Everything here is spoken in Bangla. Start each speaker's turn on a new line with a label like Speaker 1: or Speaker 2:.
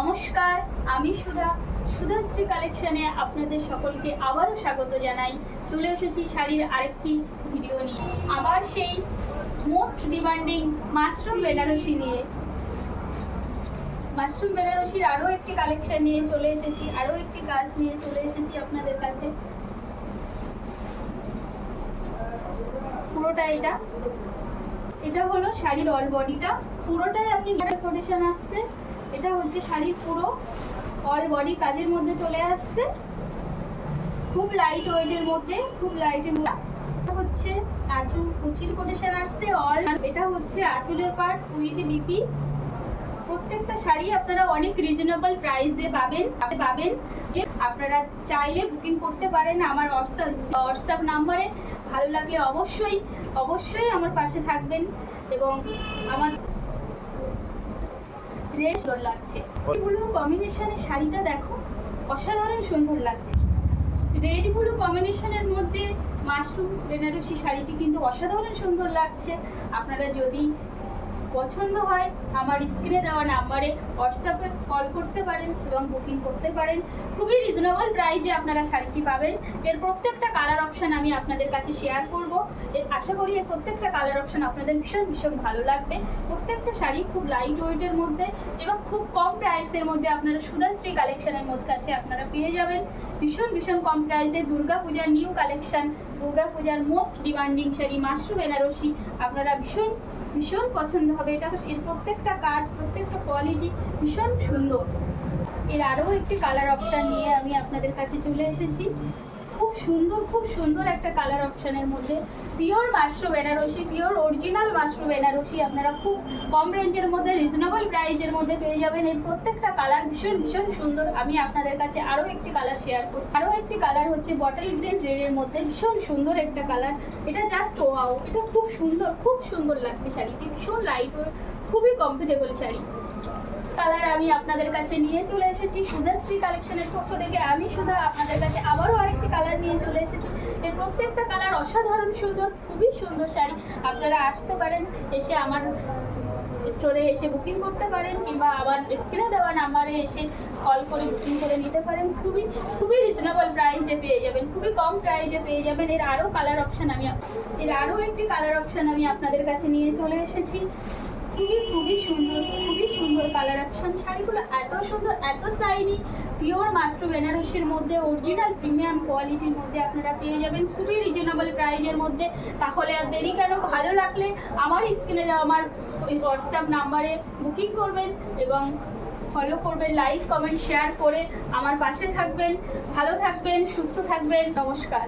Speaker 1: নমস্কার, আমি সুধাশ্রী কালেকশনে আপনাদের সকলকে আবারও স্বাগত জানাই। চলে এসেছি শাড়ির আরেকটি ভিডিও নিয়ে, আবার সেই মোস্ট ডিমান্ডিং মাশরুম বেনারসি নিয়ে। মাশরুম বেনারসির আরও একটি কালেকশন নিয়ে চলে এসেছি, আরও একটি কাজ নিয়ে চলে এসেছি আপনাদের কাছে। পুরোটা এটা হলো শাড়ির অল বডিটা, পুরোটাই আপনি ডেকোরেশন আসছে। এটা হচ্ছে শাড়ির পুরো অল বডি কাজের মধ্যে চলে আসছে, খুব লাইট ওয়েটের মধ্যে, খুব লাইটের মধ্যে। হচ্ছে আঁচল কুচির কোটেশন আসছে অল। এটা হচ্ছে আঁচলের পার্ট উইথ বিপি। প্রত্যেকটা শাড়ি আপনারা অনেক রিজনেবল প্রাইসে পাবেন। আপনারা চাইলে বুকিং করতে পারেন আমার হোয়াটসঅ্যাপ নাম্বারে। ভালো লাগলে অবশ্যই আমার পাশে থাকবেন। এবং আমার সুন্দর লাগছে, এগুলো কম্বিনেশনের শাড়িটা দেখো, অসাধারণ সুন্দর লাগছে। রেড ব্লু কম্বিনেশনের মধ্যে মাশরুম বেনারসি শাড়িটি কিন্তু অসাধারণ সুন্দর লাগছে। আপনারা যদি পছন্দ হয় আমার স্ক্রিনে দেওয়া নাম্বারে হোয়াটসঅ্যাপে কল করতে পারেন এবং বুকিং করতে পারেন। খুবই রিজনেবল প্রাইসে আপনারা শাড়িটি পাবেন। এর প্রত্যেকটা কালার অপশান আমি আপনাদের কাছে শেয়ার করব। আশা করি এর প্রত্যেকটা কালার অপশান আপনাদের ভীষণ ভালো লাগবে। প্রত্যেকটা শাড়ি খুব লাইট ওয়েটের মধ্যে এবং খুব কম প্রাইসের মধ্যে আপনারা সুধাশ্রী কালেকশনের কাছে আপনারা পেয়ে যাবেন। ভীষণ কম প্রাইসে দুর্গাপূজার নিউ কালেকশন, দুর্গাপূজার most demanding sari mushroom Banarasi আপনারা ভীষণ পছন্দ হবে। এটা এর প্রত্যেকটা কাজ, প্রত্যেকটা কোয়ালিটি ভীষণ সুন্দর। এর আরও একটি কালার অপশান নিয়ে আমি আপনাদের কাছে চলে এসেছি। খুব সুন্দর একটা কালার অপশানের মধ্যে pure mushroom Banarasi, pure original mushroom Banarasi আপনারা খুব কম রেঞ্জের মধ্যে রিজনেবল প্রাইসের মধ্যে পেয়ে যাবেন। এর প্রত্যেকটা কালার ভীষণ সুন্দর। আমি আপনাদের কাছে আরও একটি কালার শেয়ার করছি। আরও একটি কালার হচ্ছে বটল গ্রিন রেডের মধ্যে, ভীষণ সুন্দর একটা কালার। এটা জাস্ট ওয়াও, এটা খুব সুন্দর লাগবে শাড়িটি। ভীষণ লাইট ওয়েট, খুবই কমফোর্টেবল শাড়ি। কালার আমি আপনাদের কাছে নিয়ে চলে এসেছি সুধাশ্রী কালেকশনের পক্ষ থেকে। আমি আপনাদের কাছে আবারও আরেকটি কালার নিয়ে চলে এসেছি। এর প্রত্যেকটা কালার অসাধারণ সুন্দর, খুবই সুন্দর শাড়ি। আপনারা আসতে পারেন, এসে আমার স্টোরে এসে বুকিং করতে পারেন, কিংবা আবার স্ক্রিনে দেওয়া নাম্বারে এসে কল করে বুকিং করে নিতে পারেন। খুবই রিজনেবল প্রাইসে পেয়ে যাবেন, খুবই কম প্রাইসে পেয়ে যাবেন। এর আরও একটি কালার অপশান আমি আপনাদের কাছে নিয়ে চলে এসেছি। খুবই সুন্দর কালার অপশন। শাড়িগুলো এত সুন্দর, এত শাইনি, পিওর মাশরুম বেনারসির মধ্যে, অরিজিনাল প্রিমিয়াম কোয়ালিটির মধ্যে আপনারা পেয়ে যাবেন খুবই রিজনেবল প্রাইসের মধ্যে। তাহলে আর দেরি কেন? ভালো লাগলে আমার স্ক্রিনে দেওয়া আমার হোয়াটসঅ্যাপ নাম্বারে বুকিং করবেন এবং ফলো করবেন, লাইক কমেন্ট শেয়ার করে আমার পাশে থাকবেন। ভালো থাকবেন, সুস্থ থাকবেন। নমস্কার।